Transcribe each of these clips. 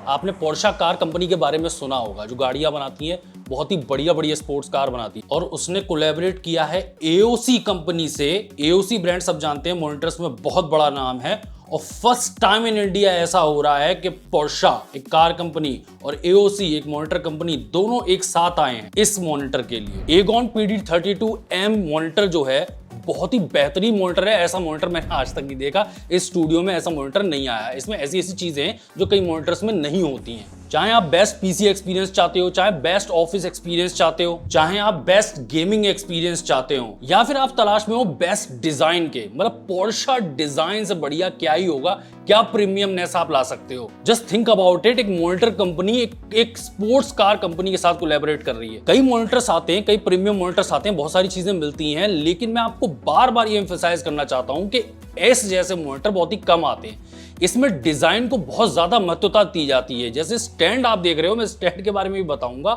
आपने Portia car company के बारे में सुना होगा, जो गाड़ियां बनाती हैं, बहुत ही बढ़िया बढ़िया स्पोर्ट्स कार बनाती है। और उसने कोलैबोरेट किया है AOC कंपनी से। AOC ब्रांड सब जानते हैं, मॉनिटर्स में बहुत बड़ा नाम है। और फर्स्ट टाइम इन इंडिया ऐसा हो रहा है कि पोर्शा एक कार कंपनी और AOC एक मॉनिटर कंपनी दोनों एक साथ आए हैं इस मॉनिटर के लिए। एगॉन PD32M मॉनिटर जो है बहुत ही बेहतरीन मॉनिटर है। ऐसा मॉनिटर मैंने आज तक नहीं देखा, इस स्टूडियो में ऐसा मॉनिटर नहीं आया। इसमें ऐसी ऐसी चीजें हैं जो कई मॉनिटर्स में नहीं होती हैं। चाहे आप बेस्ट PC एक्सपीरियंस चाहते हो, चाहे बेस्ट ऑफिस एक्सपीरियंस चाहते हो, चाहे आप बेस्ट गेमिंग एक्सपीरियंस चाहते हो, या फिर आप तलाश में हो बेस्ट डिजाइन के, मतलब पोर्शा डिजाइन से बढ़िया क्या ही होगा, क्या प्रीमियमनेस आप ला सकते हो। जस्ट थिंक अबाउट इट, एक मॉनिटर कंपनी एक स्पोर्ट्स कार कंपनी के साथ कोलैबोरेट कर रही है। कई मॉनिटर्स आते हैं, कई प्रीमियम मॉनिटर्स आते हैं, बहुत सारी चीजें मिलती हैं, लेकिन मैं आपको बार बार ये एम्फसाइज करना चाहता हूं कि एस जैसे मॉनिटर बहुत ही कम आते हैं। इसमें डिजाइन को बहुत ज्यादा महत्वता दी जाती है। जैसे स्टैंड आप देख रहे हो, मैं स्टैंड के बारे में भी बताऊंगा।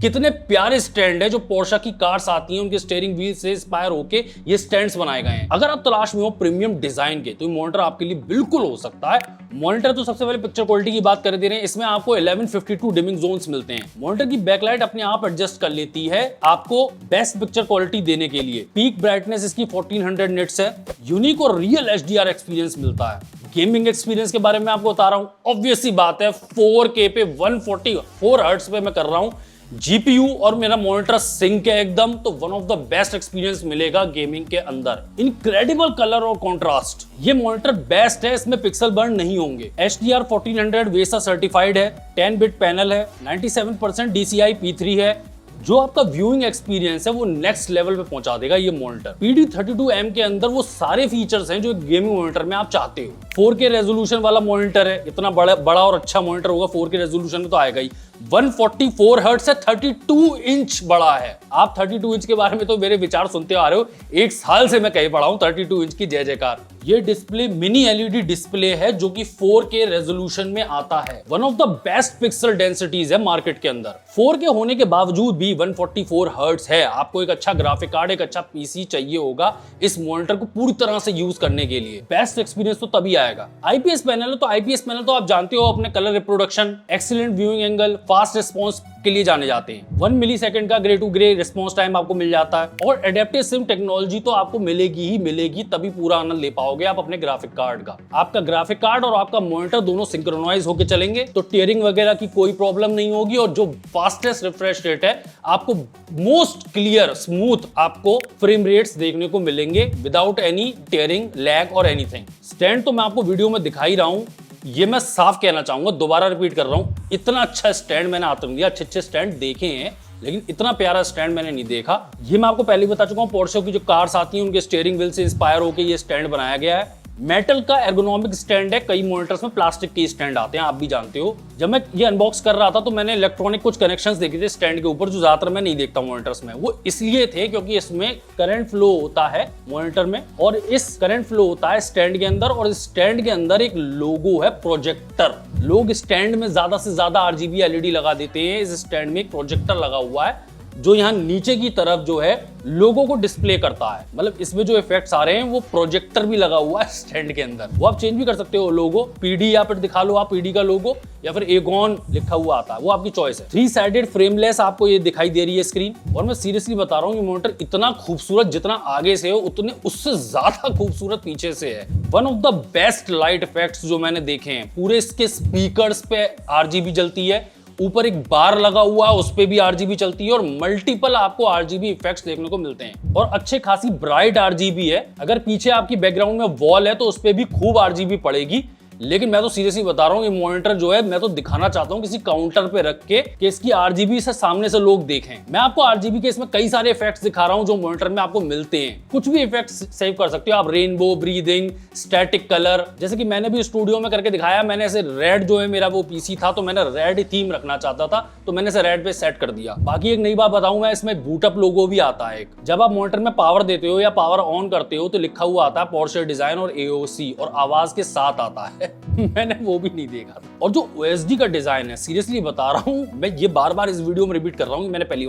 कितने प्यारे स्टैंड है जो पोर्शा की कार्स आती हैं, उनके स्टीयरिंग व्हील से इंस्पायर होके ये स्टैंड्स बनाए गए हैं। अगर आप तलाश में हो प्रीमियम डिजाइन के, तो ये मॉनिटर आपके लिए बिल्कुल हो सकता है। मॉनिटर तो सबसे पहले पिक्चर क्वालिटी की बात कर दे रहे हैं, इसमें आपको 1152 डिमिंग जोन्स मिलते हैं। मॉनिटर की बैकलाइट अपने आप एडजस्ट कर लेती है आपको बेस्ट पिक्चर क्वालिटी देने के लिए। पीक ब्राइटनेस इसकी 1400 निट्स है। यूनिक और रियल HDR एक्सपीरियंस मिलता है। गेमिंग एक्सपीरियंस के बारे में आपको बता रहा हूं, ऑब्वियस सी बात है 4K पे 144 हर्ट्ज पे मैं कर रहा हूं। GPU और मेरा मॉनिटर सिंक है एकदम, तो one of the best experience मिलेगा गेमिंग के अंदर। इनक्रेडिबल कलर और कॉन्ट्रास्ट, ये मॉनिटर बेस्ट है, इसमें पिक्सल बर्न नहीं होंगे। HDR 1400 वेसा सर्टिफाइड है, 10 बिट पैनल है, 97% DCI P3 है। जो आपका व्यूइंग एक्सपीरियंस है वो नेक्स्ट लेवल पे पहुंचा देगा ये मॉनिटर। PD32M के अंदर वो सारे फीचर्स हैं जो एक गेमिंग मॉनिटर में आप चाहते हो। 4K रेजोल्यूशन वाला मॉनिटर है, इतना बड़ा और अच्छा मॉनिटर होगा 4K रेजोल्यूशन में तो आएगा ही। 144 हर्ट्ज से 32 इंच बड़ा है। आप 32 इंच के बारे में तो मेरे विचार सुनते आ रहे हो, एक साल से मैं कहीं पड़ा हूं 32 इंच की जय जयकार। ये डिस्प्ले मिनी LED डिस्प्ले है जो कि 4K रेजोल्यूशन में आता है। One of the best pixel densities है मार्केट के अंदर। 4K होने के बावजूद भी 144 हर्ट्ज है। आपको एक अच्छा ग्राफिक कार्ड, एक अच्छा PC चाहिए होगा इस मॉनिटर को पूरी तरह से यूज करने के लिए। बेस्ट एक्सपीरियंस तो तभी आएगा। IPS पैनल है, तो IPS पैनल तो आप जानते हो, अपने colour reproduction, excellent viewing angle, fast response के लिए जाने जाते हैं। 1 मिलीसेकंड का grey to grey response time आपको मिल जाता है। और एडेप्टिव सिम टेक्नोलॉजी तो आपको मिलेगी ही मिलेगी, तभी पूरा आनंद ले पाओगे आप अपने ग्राफिक कार्ड का। आपका ग्राफिक कार्ड और आपका मॉनिटर दोनों सिंक्रोनाइज होकर चलेंगे, तो टीयरिंग वगैरह की कोई प्रॉब्लम नहीं होगी। और जो फास्टेस्ट रिफ्रेश रेट है, आपको मोस्ट क्लियर स्मूथ आपको फ्रेम रेट्स देखने को मिलेंगे विदाउट एनी टीयरिंग, लैग और एनीथिंग। स्टैंड तो मैं आपको वीडियो में दिखा ही रहा हूं, ये मैं साफ कहना चाहूंगा, दोबारा रिपीट कर रहा हूं, इतना अच्छा स्टैंड मैंने आज तक नहीं दिया। अच्छे स्टैंड देखे हैं, लेकिन इतना प्यारा स्टैंड मैंने नहीं देखा। ये मैं आपको पहले ही बता चुका हूं, पोर्शे की जो कार्स आती हैं उनके स्टीयरिंग व्हील से इंस्पायर होकर ये स्टैंड बनाया गया है। मेटल का एर्गोनॉमिक स्टैंड है, कई मॉनिटर्स में प्लास्टिक के स्टैंड आते हैं, आप भी जानते हो। जब मैं ये अनबॉक्स कर रहा था तो मैंने इलेक्ट्रॉनिक कुछ कनेक्शंस देखे थे स्टैंड के ऊपर, जो ज्यादातर मैं नहीं देखता मॉनिटर्स में। वो इसलिए थे क्योंकि इसमें करंट फ्लो होता है मॉनिटर में, और इस करंट फ्लो होता है स्टैंड के अंदर, और इस स्टैंड के अंदर एक लोगो है प्रोजेक्टर। लोग स्टैंड में ज्यादा से ज्यादा RGB LED लगा देते हैं, इस स्टैंड में एक प्रोजेक्टर लगा हुआ है जो यहाँ नीचे की तरफ जो है लोगो को डिस्प्ले करता है। मतलब इसमें जो इफेक्ट्स आ रहे हैं वो प्रोजेक्टर भी लगा हुआ है स्टैंड के अंदर। वो आप चेंज भी कर सकते हो लोगो, PD या फिर दिखा लो आप PD का लोगो, या फिर एगॉन लिखा हुआ आता है, वो आपकी चॉइस है। 3 साइडेड फ्रेमलेस आपको ये दिखाई दे रही है स्क्रीन। और मैं सीरियसली बता रहा हूँ, ये मॉनिटर इतना खूबसूरत जितना आगे से हो उतने उससे ज्यादा खूबसूरत पीछे से है। One of the best light effects जो मैंने देखे हैं। पूरे इसके स्पीकर्स पे RGB जलती है, ऊपर एक बार लगा हुआ है उस पे भी RGB चलती है, और मल्टीपल आपको RGB इफेक्ट्स देखने को मिलते हैं। और अच्छे खासी ब्राइट RGB है। अगर पीछे आपकी बैकग्राउंड में वॉल है तो उस पे भी खूब RGB पड़ेगी। लेकिन मैं तो सीरियसली बता रहा हूँ, ये मॉनिटर जो है मैं तो दिखाना चाहता हूँ किसी काउंटर पे रख के कि इसकी RGB से सामने से लोग देखें। मैं आपको RGB के इसमें कई सारे इफेक्ट्स दिखा रहा हूँ जो मॉनिटर में आपको मिलते हैं। कुछ भी इफेक्ट्स सेव कर सकते हो आप, रेनबो, ब्रीदिंग, स्टैटिक कलर, जैसे कि मैंने भी स्टूडियो में करके दिखाया। मैंने ऐसे रेड जो है मेरा वो PC था, तो मैंने रेड थीम रखना चाहता था, तो मैंने इसे रेड पे सेट कर दिया। बाकी एक नई बात बताऊं मैं, इसमें बूटअप लोगो भी आता है। जब आप मॉनिटर में पावर देते हो या पावर ऑन करते हो तो लिखा हुआ आता है पोर्शे डिजाइन और AOC, और आवाज के साथ आता है। मैंने वो भी नहीं देखा था। और जो OSD का डिजाइन है, सीरियसली बता रहा हूं, मैं ये बार बार इस वीडियो में रिपीट कर रहा हूं कि मैंने पहली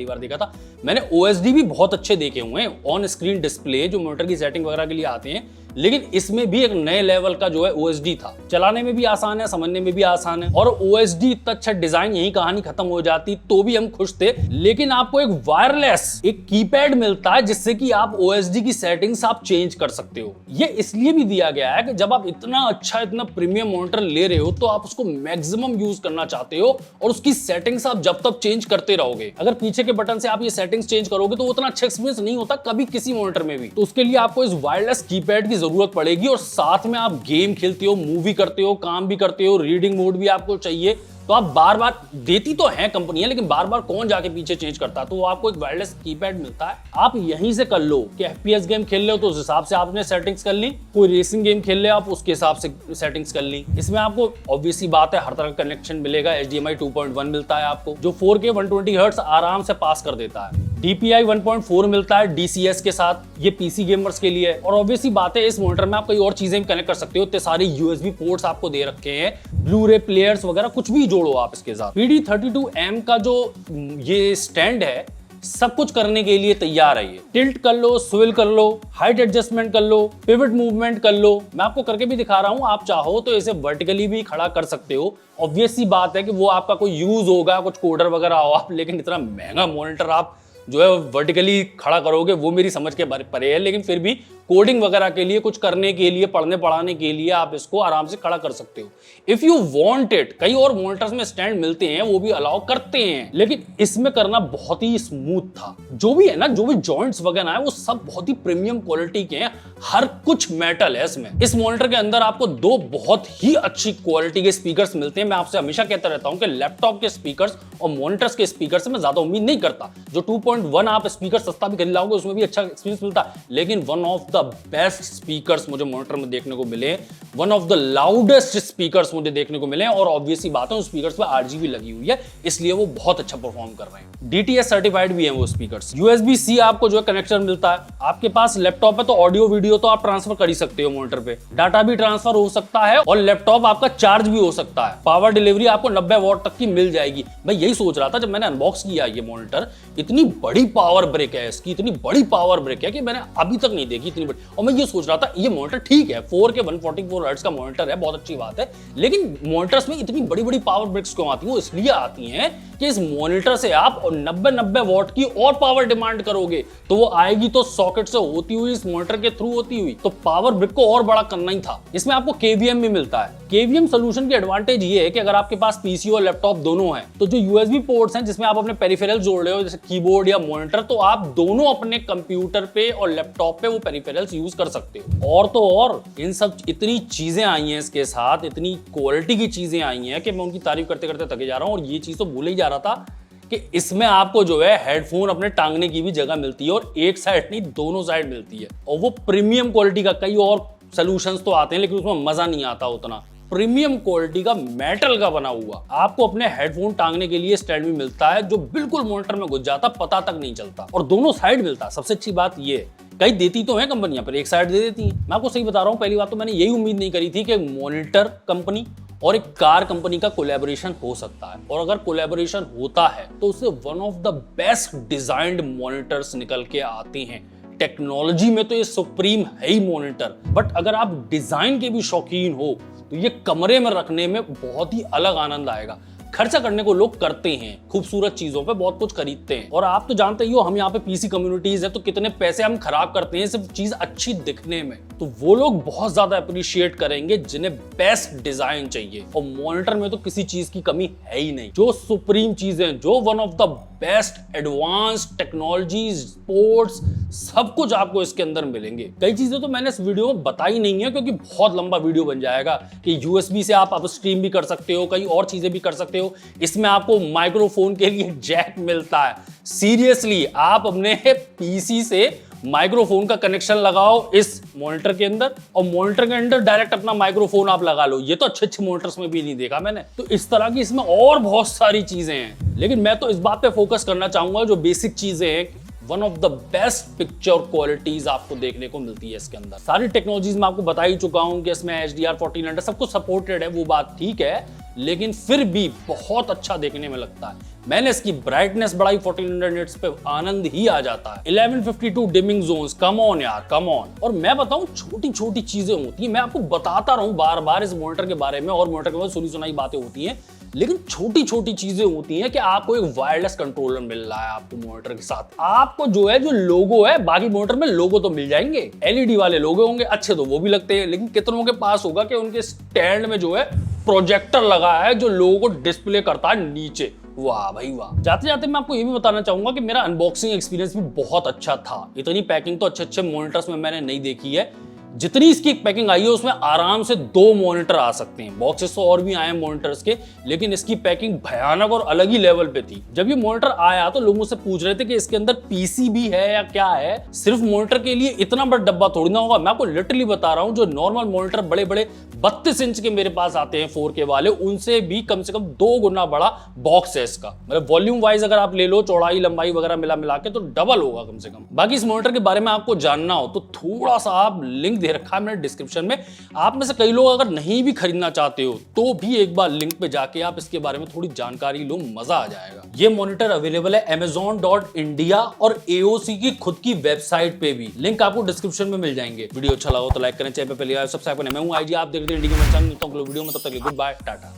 बार देखा था। मैंने OSD भी बहुत अच्छे देखे हुए हैं। ऑन स्क्रीन डिस्प्ले जो मॉनिटर की सेटिंग वगैरह के लिए आते हैं, लेकिन इसमें भी एक नए लेवल का जो है OSD था। चलाने में भी आसान है, समझने में भी आसान है, और OSD इतना अच्छा डिजाइन, यही कहानी खत्म हो जाती तो भी हम खुश थे। लेकिन आपको एक वायरलेस एक कीपैड मिलता है जिससे कि आप OSD की सेटिंग्स आप चेंज कर सकते हो। ये इसलिए भी दिया गया है कि जब आप इतना अच्छा, इतना प्रीमियम मॉनिटर ले रहे हो तो आप उसको मैक्सिमम यूज करना चाहते हो, और उसकी सेटिंग्स आप जब तक चेंज करते रहोगे। अगर पीछे के बटन से आप ये सेटिंग्स चेंज करोगे तो उतना अच्छा एक्सपीरियंस नहीं होता कभी किसी मॉनिटर में भी। तो उसके लिए आपको इस वायरलेस कीपैड की जरूरत पड़ेगी, और साथ में आप गेम खेलते हो, मूवी करते हो, काम भी करते हो, रीडिंग मोड भी आपको चाहिए। तो आप बार बार देती तो है कंपनियां, लेकिन बार बार कौन जाके पीछे चेंज करता है, तो आपको एक वायरलेस कीपैड मिलता है। आप यहीं से कर लो कि FPS गेम खेल रहे हो तो उस हिसाब से आपने सेटिंग्स कर ली, कोई रेसिंग गेम खेल रहे हो आप उसके हिसाब से सेटिंग्स कर ली। इसमें आपको ऑब्वियसली बात है हर तरह का कनेक्शन मिलेगा। HDMI 2.1 मिलता है आपको, जो 4K 120 हर्ट्ज आराम से पास कर देता है। DPI 1.4 मिलता है DCS के साथ, ये PC गेमर्स के लिए है। और ऑब्वियसली बात है इस मॉनिटर में आप कई और चीजें भी कनेक्ट कर सकते हो, इतने सारे USB पोर्ट्स आपको दे रखे हैं, ब्लू-रे प्लेयर्स वगैरह कुछ भी जोड़ो आप इसके साथ। PD32M का जो ये स्टैंड है सब कुछ करने के लिए तैयार है। ये टिल्ट कर लो, स्विल कर लो, हाइट एडजस्टमेंट कर लो, पिवट मूवमेंट कर लो। मैं आपको करके भी दिखा रहा हूं, आप चाहो तो इसे वर्टिकली भी खड़ा कर सकते हो। ऑब्वियस सी बात है कि वो आपका कोई यूज होगा, कुछ कोडर वगैरह हो आप, लेकिन इतना महंगा मॉनिटर आप जो है वर्टिकली खड़ा करोगे वो मेरी समझ के परे है। लेकिन फिर भी कोडिंग वगैरह के लिए, कुछ करने के लिए, पढ़ने पढ़ाने के लिए आप इसको आराम से खड़ा कर सकते हो इफ यू वांट इट। कई और मॉनिटर्स में स्टैंड मिलते हैं, वो भी अलाउ करते हैं, लेकिन इसमें करना बहुत ही स्मूथ था। जो भी है ना, जो भी जॉइंट्स वगैरह है वो सब बहुत ही प्रीमियम क्वालिटी के हैं, हर कुछ मेटल है इसमें। इस मॉनिटर के अंदर आपको दो बहुत ही अच्छी क्वालिटी के स्पीकर्स मिलते हैं। मैं आपसे हमेशा कहता रहता हूं कि लैपटॉप के स्पीकर्स और मॉनिटर्स के स्पीकर से मैं ज्यादा उम्मीद नहीं करता। जो 2.1 आप स्पीकर सस्ता भी खरीद लाओगे उसमें भी अच्छा एक्सपीरियंस मिलता है, लेकिन one of the best speakers मुझे मॉनिटर में देखने को मिले, one of the loudest speakers मुझे देखने को मिले। और ऑब्वियसली बात है उन स्पीकर्स पे RGB लगी हुई है, इसलिए वो बहुत अच्छा परफॉर्म कर रहे हैं। DTS सर्टिफाइड भी है वो स्पीकर्स। USB-C आपको जो है कनेक्शन मिलता है। आपके पास लैपटॉप है तो ऑडियो वीडियो तो आप ट्रांसफर कर ही सकते हो मॉनिटर पे, डाटा भी ट्रांसफर हो सकता है, और लैपटॉप आपका चार्ज भी हो सकता है। पावर डिलीवरी आपको 90 वॉट तक की मिल जाएगी। मैं यही सोच रहा था जब मैंने अनबॉक्स किया ये मॉनिटर, इतनी बड़ी पावर ब्रेक है इसकी, इतनी बड़ी पावर ब्रेक है कि मैंने अभी तक नहीं देखी इतनी बड़ी। और मैं ये सोच रहा था ये मॉनिटर ठीक है 4K 144 हर्ट्ज का मॉनिटर है, बहुत अच्छी बात है, लेकिन मॉनिटर्स में इतनी बड़ी बड़ी पावर ब्रेक्स क्यों आती है? वो इसलिए आती हैं कि इस मॉनिटर से आप 90 वॉट की और पावर डिमांड करोगे तो वो आएगी तो सॉकेट से होती हुई, इस मॉनिटर के थ्रू होती हुई, तो पावर ब्रेक को और बड़ा करना ही था। इसमें आपको KVM भी मिलता है। KVM सोल्यूशन की एडवांटेज ये है कि अगर आपके पास PC और लैपटॉप दोनों हैं तो जो USB पोर्ट्स हैं जिसमें आप अपने पेरिफेरल्स जोड़ रहे हो जैसे कीबोर्ड या मॉनिटर, तो आप दोनों अपने कंप्यूटर पे और लैपटॉप पे वो पेरिफेरल्स यूज कर सकते हो। और तो और इन सब इतनी चीजें आई हैं इसके साथ, इतनी क्वालिटी की चीजें आई हैं कि मैं उनकी तारीफ करते करते थके जा रहा हूं। और ये चीज तो भूल ही जा रहा था कि इसमें आपको जो है हेडफोन अपने टांगने की भी जगह मिलती है, और एक साइड नहीं दोनों साइड मिलती है। और वो प्रीमियम क्वालिटी का, कई और सोल्यूशंस तो आते हैं लेकिन उसमें मजा नहीं आता उतना। प्रीमियम क्वालिटी का मेटल का बना हुआ आपको अपने हेडफोन टांगने के लिए स्टैंड भी मिलता है, जो बिल्कुल मॉनिटर में घुस जाता, पता तक नहीं चलता, और दोनों साइड मिलता है। सबसे अच्छी बात ये है, कई देती तो है कंपनियां पर एक साइड दे देती हैं। मैं आपको सही बता रहा हूं, पहली बात तो मैंने यही उम्मीद नहीं करी थी कि मॉनिटर कंपनी और एक कार कंपनी का कोलैबोरेशन हो सकता है, और अगर कोलैबोरेशन होता है तो उससे one of the best designed monitors निकल के आते हैं। टेक्नोलॉजी में तो ये सुप्रीम है ही मॉनिटर, बट अगर आप डिजाइन के भी शौकीन हो तो ये कमरे में रखने में बहुत ही अलग आनंद आएगा। खर्चा करने को लोग करते हैं, खूबसूरत चीजों पे बहुत कुछ खरीदते हैं, और आप तो जानते ही हो हम यहाँ पे PC कम्युनिटीज है तो कितने पैसे हम खराब करते हैं सिर्फ चीज अच्छी दिखने में। तो वो लोग बहुत ज्यादा अप्रिशिएट करेंगे जिन्हें बेस्ट डिजाइन चाहिए, और मॉनिटर में तो किसी चीज की कमी है ही नहीं। जो सुप्रीम चीजें, जो one of the best advance technology, sports, सब कुछ आपको इसके अंदर मिलेंगे। कई चीजें तो मैंने इस वीडियो में बताई नहीं है क्योंकि बहुत लंबा वीडियो बन जाएगा, कि USB से आप अपस्ट्रीम भी कर सकते हो, कई और चीजें भी कर सकते हो। इसमें आपको माइक्रोफोन के लिए जैक मिलता है। सीरियसली आप अपने PC से माइक्रोफोन का कनेक्शन लगाओ इस मॉनिटर के अंदर, और मॉनिटर के अंदर डायरेक्ट अपना माइक्रोफोन आप लगा लो। ये तो अच्छे अच्छे मॉनिटर्स में भी नहीं देखा मैंने। तो इस तरह की इसमें और बहुत सारी चीजें हैं, लेकिन मैं तो इस बात पे फोकस करना चाहूंगा जो बेसिक चीजें हैं। One of the best picture qualities आपको देखने को मिलती है इसके अंदर। सारी टेक्नोलॉजीज मैं आपको बता ही चुका हूं कि इसमें HDR 1400 सब कुछ सपोर्टेड है, वो बात ठीक है, लेकिन फिर भी बहुत अच्छा देखने में लगता है। मैंने इसकी ब्राइटनेस बढ़ाई 1400 निट्स पे, आनंद ही आ जाता है। 1152 डिमिंग जोन्स, कम ऑन यार, कम ऑन। और मैं बताऊं, छोटी छोटी चीजें होती हैं, मैं आपको बताता रहूं बार बार इस मॉनिटर के बारे में, और मॉनिटर के बारे में सुनी सुनाई बातें होती हैं, लेकिन छोटी छोटी चीजें होती हैं कि आपको एक वायरलेस कंट्रोलर मिल रहा है आपको मॉनिटर के साथ। आपको जो है, जो लोगो है, बाकी मॉनिटर में लोगो तो मिल जाएंगे, एलईडी वाले लोगो होंगे, अच्छे तो वो भी लगते हैं, लेकिन कितनों के पास होगा कि उनके स्टैंड में जो है प्रोजेक्टर लगा है जो लोगो को डिस्प्ले करता है नीचे। वाह भाई वाह। जाते जाते मैं आपको ये भी बताना चाहूंगा कि मेरा अनबॉक्सिंग एक्सपीरियंस भी बहुत अच्छा था। इतनी पैकिंग तो अच्छे अच्छे मॉनिटर्स में मैंने नहीं देखी है। जितनी इसकी पैकिंग आई है उसमें आराम से 2 मॉनिटर आ सकते हैं। बॉक्सेस तो और भी आए हैं मॉनिटर्स के, लेकिन इसकी पैकिंग भयानक और अलग ही लेवल पे थी। जब ये मॉनिटर आया तो लोग मुझसे पूछ रहे थे कि इसके अंदर पीसी भी है या क्या है। सिर्फ मॉनिटर के लिए इतना बड़ा डब्बा थोड़ी ना होगा। मैं आपको लिटरली बता रहा हूं, जो नॉर्मल मॉनिटर बड़े बड़े 32 इंच के मेरे पास आते हैं 4K वाले, उनसे भी कम से कम 2 गुना बड़ा बॉक्स है इसका। मतलब वॉल्यूम वाइज अगर आप ले लो, चौड़ाई लंबाई वगैरह मिला मिला के, तो डबल होगा कम से कम। बाकी इस मॉनिटर के बारे में आपको जानना हो तो थोड़ा सा आप लिंक दे रखा है मैंने डिस्क्रिप्शन में। आप में से कई लोग अगर नहीं भी खरीदना चाहते हो तो भी एक बार लिंक पे जाके आप इसके बारे में थोड़ी जानकारी लो, मजा आ जाएगा। ये मॉनिटर अवेलेबल है amazon.india और AOC की खुद की वेबसाइट पे भी, लिंक आपको डिस्क्रिप्शन में मिल जाएंगे। वीडियो अच्छा लगा तो लाइक करें, चैनल पे पहले सब्सक्राइब करें। मैं हूं IG, आप देख रहे हैं इंडिया में। वीडियो में, तब तक गुड बाय, टाटा।